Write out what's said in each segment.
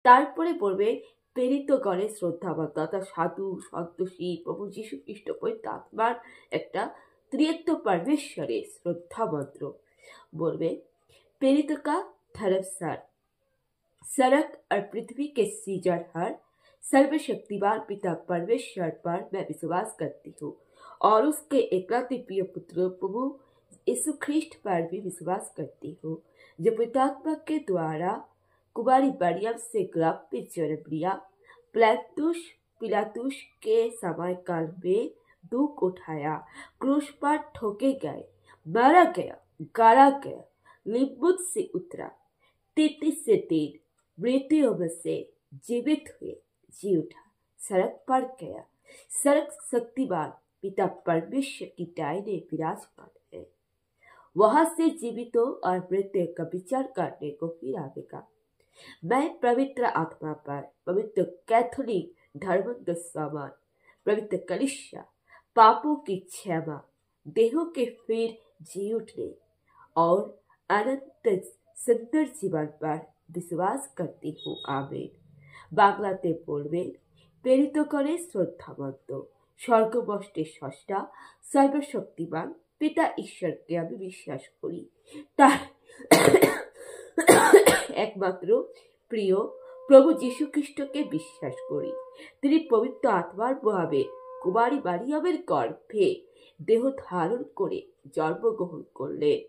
তারপরে পড়বে প্রেরিতগণের শ্রদ্ধাবদ্ধ, অর্থাৎ সাধু সন্তোষী প্রভু যীশু খ্রিস্ট পবিত্র আত্মার একটা त्रिएक परमेश्वरेर श्रद्धा मंत्र बोलबे प्रेरित का धर्मसार सड़क और पृथ्वी के सृजनहार सर्वशक्तिमान पिता परमेश्वर पर मैं विश्वास करती हूँ और उसके एकलौते प्रिय पुत्र प्रभु यीशु ख्रिस्ट पर भी विश्वास करती हूँ, जो पितात्मा के द्वारा कुमारी मरियम से गर्भ में जन्म लिया, पिलातुस के समय काल में दुख उठाया, क्रूस पर ठोके गए, मारा गया, गाड़ा गया, लिम्बुत से उतरा, 33 दिन मृत्यु में से जीवित हुए, जी उठा, सड़क पर गया, सड़क शक्तिमान पिता परमेश्वर की दाहिने विराजमान है, वहां से जीवितों और मृत्यु का विचार करने को फिर आवेगा। मैं पवित्र आत्मा पर, पवित्र कैथोलिक धर्म समान, पवित्र कलीसिया, पापों की क्षमा, देहों के फिर जी उठने और अनंत सुंदर जीवन पर विश्वास करती हूँ। आमीन। बांग्लाते बोलबेन प्रेरितगणेर श्रद्धा मंत्र स्वर्गमस्तेर स्रष्टा सर्वशक्तिमान पिता ईश्वरके आमि विश्वास करी, तार एकमात्र प्रिय प्रभु যীশু খ্রিস্টকে বিশ্বাস করি। তিনি পবিত্র আত্মার প্রভাবে কুমারী মারিয়ামের গর্ভে দেহ ধারণ করে জন্মগ্রহণ করলেন।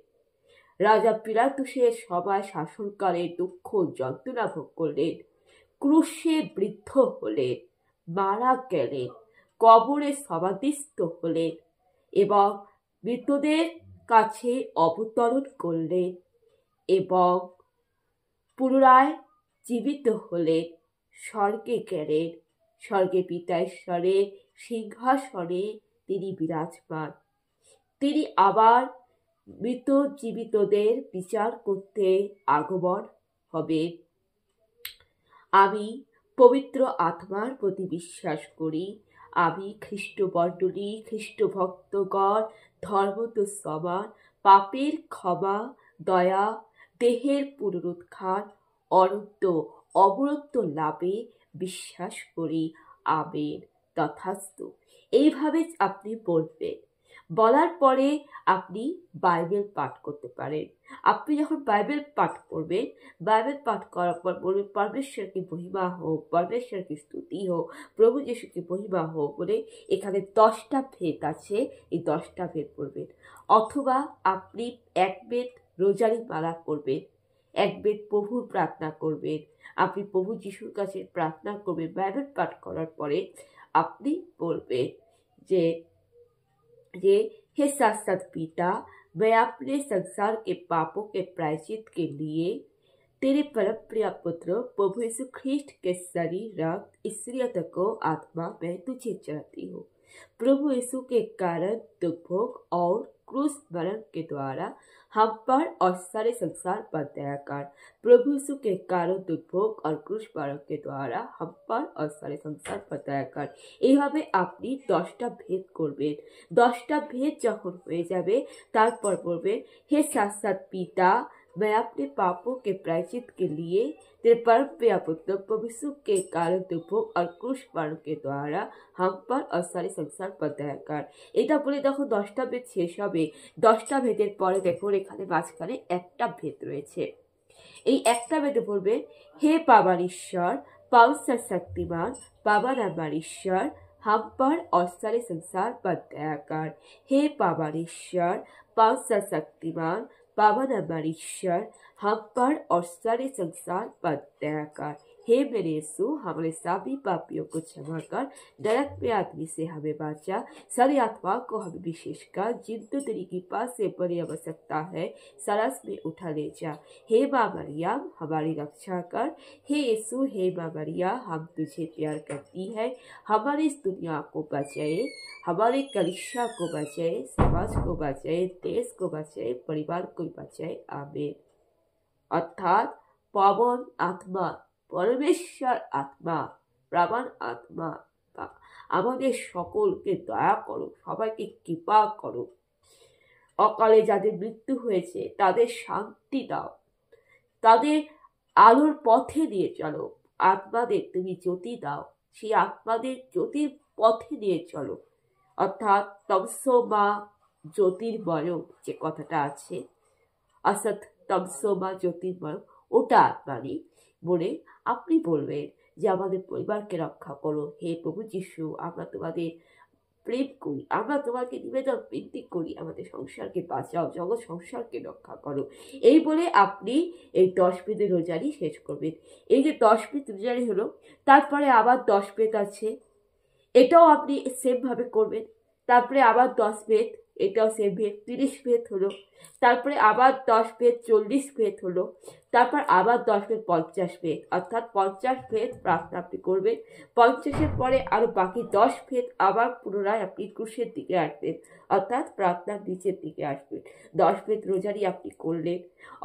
রাজা পিলাতুসের সময় শাসনকালে দুঃখ যন্ত্রণা ভোগ করলেন, ক্রুশে বৃদ্ধ হলেন, মারা গেলেন, কবরে সমাধিস্থ হলেন এবং মৃতদের কাছে অবতরণ করলেন এবং পুনরায় জীবিত হলেন, স্বর্গে গেলেন, স্বর্গে পিতা ঈশ্বরের সিংহাসনে তিনি বিরাজমান। তিনি আবার মৃত জীবিতদের বিচার করতে আগমন হবেন। আমি পবিত্র আত্মার প্রতি বিশ্বাস করি। আমি খ্রিস্টমণ্ডলী, খ্রিস্ট ভক্তগণ, ধর্মত সমান, পাপের ক্ষমা, দয়া, দেহের পুনরুত্থান, অনন্ত অমরত্ব লাভে বিশ্বাস করি। আমেন। তথাস্তু। এইভাবে আপনি বলবেন। বলার পরে আপনি বাইবেল পাঠ করতে পারেন। আপনি যখন বাইবেল পাঠ করবেন, বাইবেল পাঠ করার পর বলবেন परमेश्वर की महिमा हो, परमेश्वर की स्तुति हो, प्रभु যীশু की महिमा हो বলে এখানে 10টা ভেদ আছে, এই 10টা ভেদ পড়বেন। অথবা আপনি এক বেদ রোজারি মালা করবেন, এক বেদ প্রভুর প্রার্থনা করবেন, আপনি প্রভু যীশুর কাছে প্রার্থনা করবেন। বাইবেল পাঠ করার পরে আপনি বলবেন যে हे शाश्वत पिता, मैं अपने संसार के पापों के प्रायश्चित के लिए तेरे परम प्रिय पुत्र प्रभु यीशु ख्रिस्ट के शरीर, रक्त, ईश्वरीयता को आत्मा में तुझे चाहती हूँ। प्रभु यीशु के कारण दुख भोग और क्रूस मरण के द्वारा हम पर और सारे संसार पर दया कर। प्रभु यीशु के कारण दुख भोग और क्रूस मरण के द्वारा हम पर और सारे संसार पर दया कर। এইভাবে আপনি 10টা ভেদ করবেন। 10টা ভেদ যখন হয়ে যাবে তারপর বলবেন हे शाश्वत पिता, मैं अपने पापों के प्रायश्चित के लिए तेरे परम प्रिय पुत्र प्रभु यीशु के कारण दुख भोग और क्रूस मरण के द्वारा हम पर और सारे संसार पर दया कर। এটা বলে যখন 10টা ভেদ শেষ হবে, 10টা ভেদের পরে দেখুন এখানে মাঝখানে একটা ভেদ রয়েছে। এই একটা ভেদে বলবেন হে বাবার ঈশ্বর, पवित्र शक्तिमान बाबा আমার ঈশ্বর, हम पर और सारे संसार पर दया कर। हे बाबा ईश्वर, पवित्र शक्तिमान बाबा আমার ঈশ্বর, हम पर और सारे संसार पर दया कर। हे मेरे यीशु, हमारे सभी पापियों को क्षमा कर, नरक में आदमी से हमें बचा, सारी आत्मा को हमें विशेषकर जिनको तेरी कृपा से बड़ी आवश्यकता है सरस में उठा ले जा। हे माँ मरियम, हमारी रक्षा कर। हे यीशु, हे माँ मरियम, हम तुझे प्यार करती है, हमारी इस दुनिया को बचाए, हमारे कलीसिया को बचाए, समाज को बचाए, देश को बचाए, परिवार को बचाए। आमीन। अर्थात पवन आत्मा, परमेश्वर आत्मा, প্রাণ আত্মা আমাদের সকলকে দয়া করো, সবাইকে কৃপা করো। অকালে যাদের মৃত্যু হয়েছে তাদের শান্তি দাও, তাদের আলোর পথে নিয়ে চলো, আত্মাদের তুমি জ্যোতি দাও, সেই আত্মাদের জ্যোতির পথে নিয়ে চলো। অর্থাৎ তমসো মা জ্যোতির্ময় যে কথাটা আছে, অর্থাৎ তমসো মা জ্যোতির্ময়, ওটা মানে বলে আপনি বলবেন যে আমাদের পরিবারকে রক্ষা করো, হে প্রভু যিশু, আমরা তোমাদের প্রেম করি, আমরা তোমাকে নিবেদন বৃদ্ধি করি, আমাদের সংসারকে বাঁচাও, জগৎ সংসারকে রক্ষা করো। এই বলে আপনি এই 10 পেদের রোজারি শেষ করবেন। এই যে 10 পেদ রোজারি হলো, তারপরে আবার 10 পেদ আছে, এটাও আপনি সেম ভাবে করবেন। তারপরে আবার 10 পেদ, এটাও সেম পেদ, 30 পেদ হলো। তারপরে আবার 10 পেদ 40 পেদ হলো। তারপর আবার 10 পেদ 50 পেদ, অর্থাৎ 50 পেদ প্রার্থনা আপনি করবেন। 50-এর পরে আরো বাকি 10 পেদ আবার পুনরায় আপনি ক্রুশের দিকে আসবেন, অর্থাৎ প্রার্থনার নিচের দিকে আসবেন। 10 পেদ রোজারি আপনি করলেন,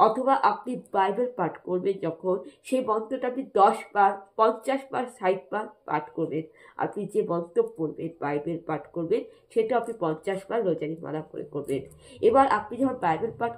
অথবা আপনি বাইবেল পাঠ করবেন যখন, সেই মন্ত্রটা আপনি 10 বার, 50 বার, 60 বার পাঠ করবেন। আপনি যে মন্ত্র পড়বেন, বাইবেল পাঠ করবেন, সেটা আপনি 50 বার রোজারি মালা করে করবেন। এবার আপনি যখন বাইবেল পাঠ